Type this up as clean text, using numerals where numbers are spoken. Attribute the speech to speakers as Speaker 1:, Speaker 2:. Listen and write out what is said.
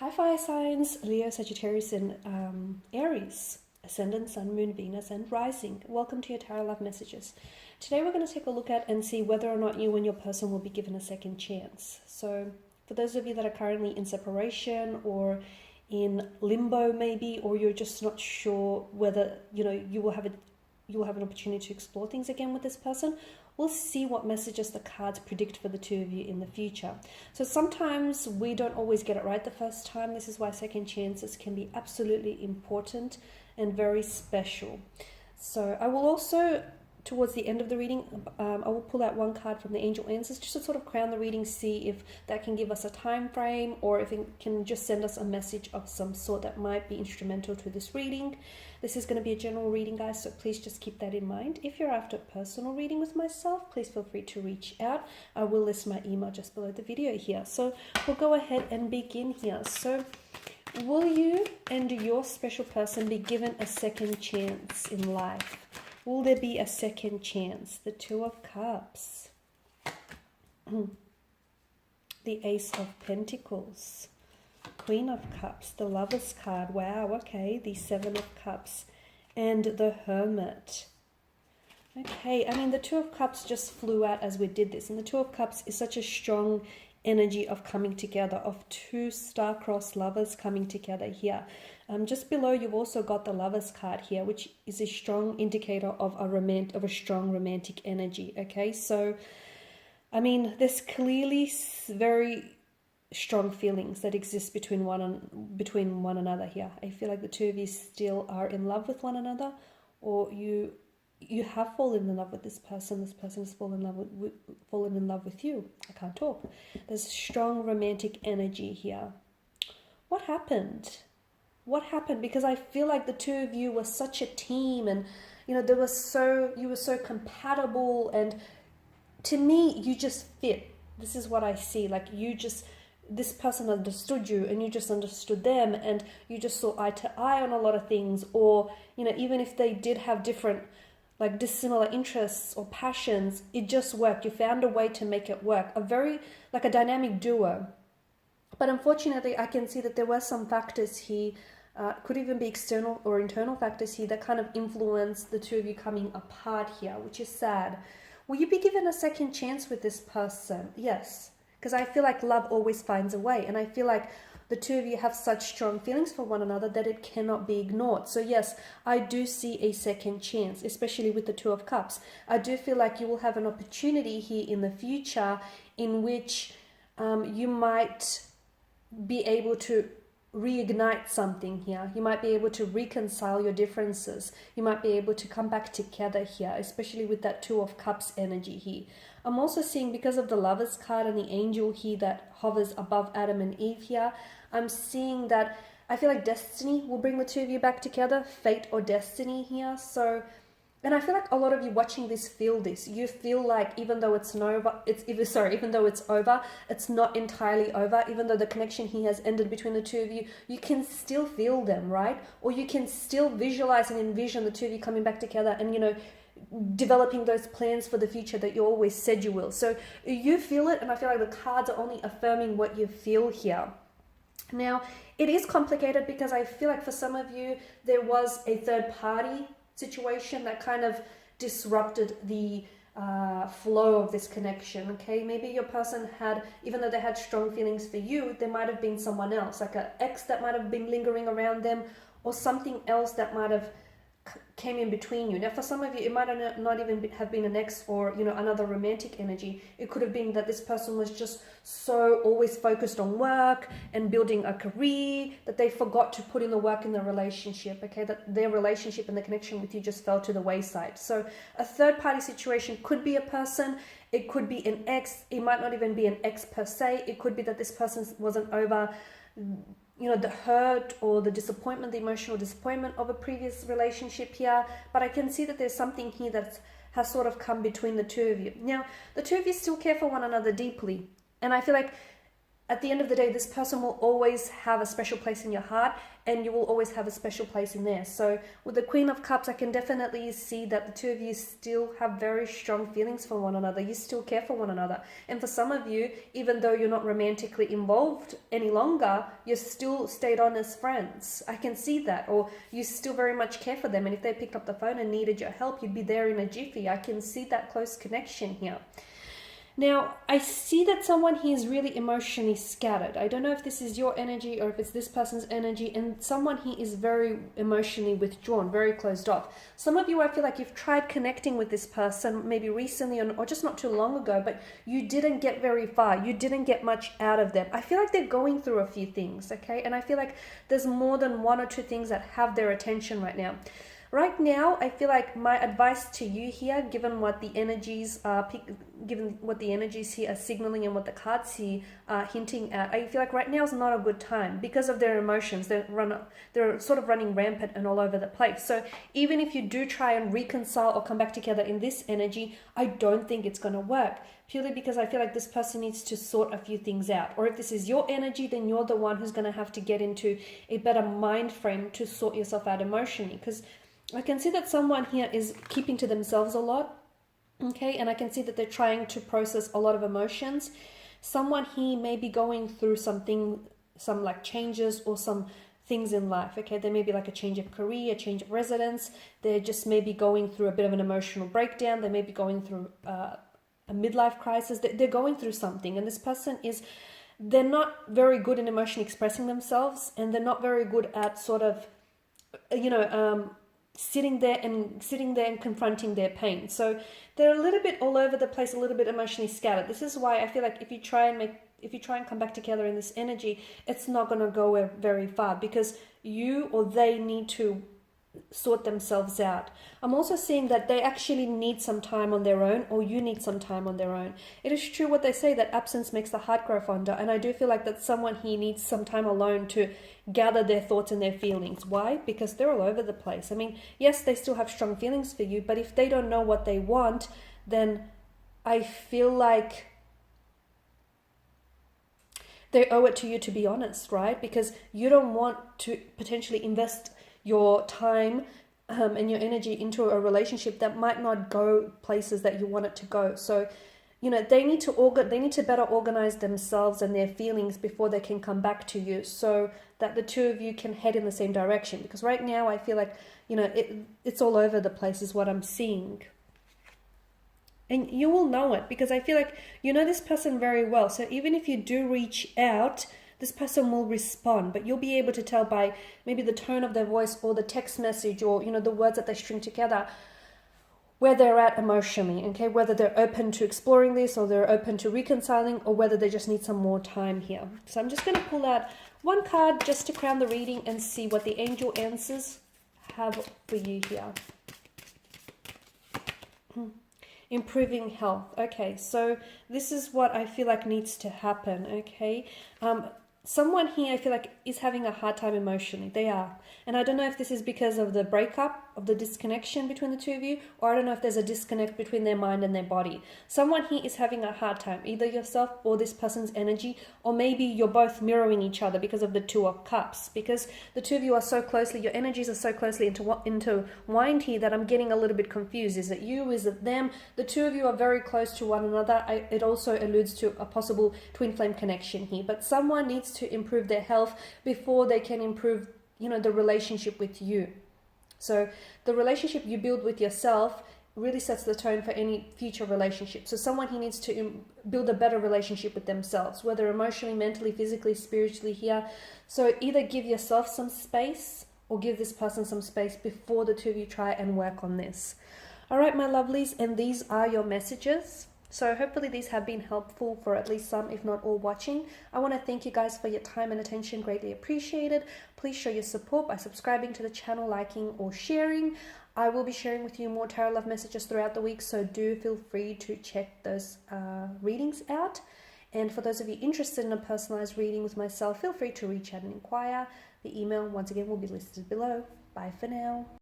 Speaker 1: Hi fire signs, Leo, Sagittarius and Aries, Ascendant, Sun, Moon, Venus and Rising. Welcome to your Tarot Love Messages. Today we're going to take a look at and see whether or not you and your person will be given a second chance. So for those of you that are currently in separation or in limbo maybe, or you're just not sure whether you will have an opportunity to explore things again with this person, we'll see what messages the cards predict for the two of you in the future. So sometimes we don't always get it right the first time. This is why second chances can be absolutely important and very special. So I will also, towards the end of the reading, I will pull out one card from the Angel Answers just to sort of crown the reading, see if that can give us a time frame or if it can just send us a message of some sort that might be instrumental to this reading. This is going to be a general reading, guys, so please just keep that in mind. If you're after a personal reading with myself, please feel free to reach out. I will list my email just below the video here. So we'll go ahead and begin here. So will you and your special person be given a second chance in life? Will there be a second chance? The Two of Cups. The Ace of Pentacles. Queen of Cups. The Lover's card. Wow, okay. The Seven of Cups. And the Hermit. Okay, I mean, the Two of Cups just flew out as we did this. And the Two of Cups is such a strong energy of coming together, of two star-crossed lovers coming together here. Just below, you've also got the Lover's card here, which is a strong indicator of a strong romantic energy. Okay, so I mean, there's clearly very strong feelings that exist between one another here. I feel like the two of you still are in love with one another, or you have fallen in love with this person. This person has fallen in love with you. I can't talk. There's strong romantic energy here. What happened? What happened? Because I feel like the two of you were such a team, and you were so compatible, and to me you just fit. This is what I see. Like this person understood you and you just understood them, and you just saw eye to eye on a lot of things, or even if they did have different dissimilar interests or passions, it just worked. You found a way to make it work. A dynamic duo. But unfortunately, I can see that there were some factors here, could even be external or internal factors here, that kind of influence the two of you coming apart here, which is sad. Will you be given a second chance with this person? Yes, because I feel like love always finds a way, and I feel like the two of you have such strong feelings for one another that it cannot be ignored. So yes, I do see a second chance, especially with the Two of Cups. I do feel like you will have an opportunity here in the future in which you might be able to reignite something here. You might be able to reconcile your differences. You might be able to come back together here, especially with that Two of Cups energy here. I'm also seeing, because of the Lover's card and the angel here that hovers above Adam and Eve here, I'm seeing that I feel like destiny will bring the two of you back together, fate or destiny here. So, and I feel like a lot of you watching this feel this. You feel like even though it's over, it's not entirely over. Even though the connection here has ended between the two of you, you can still feel them, right? Or you can still visualize and envision the two of you coming back together and, developing those plans for the future that you always said you will. So you feel it, and I feel like the cards are only affirming what you feel here. Now, it is complicated because I feel like for some of you, there was a third party situation that kind of disrupted the flow of this connection. Okay, maybe your person had, even though they had strong feelings for you, there might have been someone else, like an ex that might have been lingering around them, or something else that might have came in between you. Now, for some of you, it might not even have been an ex or another romantic energy. It could have been that this person was just so always focused on work and building a career that they forgot to put in the work in the relationship. Okay, that their relationship and the connection with you just fell to the wayside. So a third party situation could be a person. It could be an ex. It might not even be an ex per se. It could be that this person wasn't over the hurt or the disappointment, the emotional disappointment of a previous relationship here. But I can see that there's something here that has sort of come between the two of you. Now, the two of you still care for one another deeply. And I feel like at the end of the day, this person will always have a special place in your heart, and you will always have a special place in there. So with the Queen of Cups, I can definitely see that the two of you still have very strong feelings for one another. You still care for one another. And for some of you, even though you're not romantically involved any longer, you still stayed on as friends. I can see that. Or you still very much care for them. And if they picked up the phone and needed your help, you'd be there in a jiffy. I can see that close connection here. Now, I see that someone here is really emotionally scattered. I don't know if this is your energy or if it's this person's energy, and someone here is very emotionally withdrawn, very closed off. Some of you, I feel like you've tried connecting with this person maybe recently or just not too long ago, but you didn't get very far. You didn't get much out of them. I feel like they're going through a few things, okay? And I feel like there's more than one or two things that have their attention right now. Right now, I feel like my advice to you here, given what the energies here are signaling and what the cards here are hinting at, I feel like right now is not a good time because of their emotions. They're sort of running rampant and all over the place. So even if you do try and reconcile or come back together in this energy, I don't think it's going to work. Purely because I feel like this person needs to sort a few things out. Or if this is your energy, then you're the one who's going to have to get into a better mind frame to sort yourself out emotionally. Because I can see that someone here is keeping to themselves a lot, okay? And I can see that they're trying to process a lot of emotions. Someone here may be going through some like changes or some things in life, okay? There may be like a change of career, a change of residence. They're just maybe going through a bit of an emotional breakdown. They may be going through a midlife crisis. They're going through something, and this person they're not very good in emotionally expressing themselves, and they're not very good at sort of, sitting there and confronting their pain. So they're a little bit all over the place, a little bit emotionally scattered. This is why I feel like if you try and come back together in this energy, it's not going to go very far, because you or they need to sort themselves out. I'm also seeing that they actually need some time on their own, or you need some time on their own. It is true what they say, that absence makes the heart grow fonder, and I do feel like that someone here needs some time alone to gather their thoughts and their feelings. Why? Because they're all over the place. I mean, yes, they still have strong feelings for you, but if they don't know what they want, then I feel like they owe it to you to be honest, right? Because you don't want to potentially invest your time and your energy into a relationship that might not go places that you want it to go. So, they need to better organize themselves and their feelings before they can come back to you, so that the two of you can head in the same direction. Because right now I feel like, it's all over the place is what I'm seeing. And you will know it, because I feel like you know this person very well. So even if you do reach out, this person will respond, but you'll be able to tell by maybe the tone of their voice or the text message, or, the words that they string together, where they're at emotionally, okay? Whether they're open to exploring this, or they're open to reconciling, or whether they just need some more time here. So I'm just going to pull out one card just to crown the reading and see what the angel answers have for you here. Improving health. Okay, so this is what I feel like needs to happen, okay? Someone here I feel like is having a hard time emotionally. They are. And I don't know if this is because of the breakup, of the disconnection between the two of you, or I don't know if there's a disconnect between their mind and their body. Someone here is having a hard time, either yourself or this person's energy, or maybe you're both mirroring each other because of the Two of Cups. Because the two of you are so closely, your energies are so closely intertwined here that I'm getting a little bit confused. Is it you? Is it them? The two of you are very close to one another. It also alludes to a possible twin flame connection here. But someone needs to improve their health before they can improve, the relationship with you. So the relationship you build with yourself really sets the tone for any future relationship. So someone who needs to build a better relationship with themselves, whether emotionally, mentally, physically, spiritually here. So either give yourself some space or give this person some space before the two of you try and work on this. All right, my lovelies, and these are your messages. So hopefully these have been helpful for at least some, if not all, watching. I want to thank you guys for your time and attention. Greatly appreciated. Please show your support by subscribing to the channel, liking or sharing. I will be sharing with you more tarot love messages throughout the week, so do feel free to check those readings out. And for those of you interested in a personalized reading with myself, feel free to reach out and inquire. The email, once again, will be listed below. Bye for now.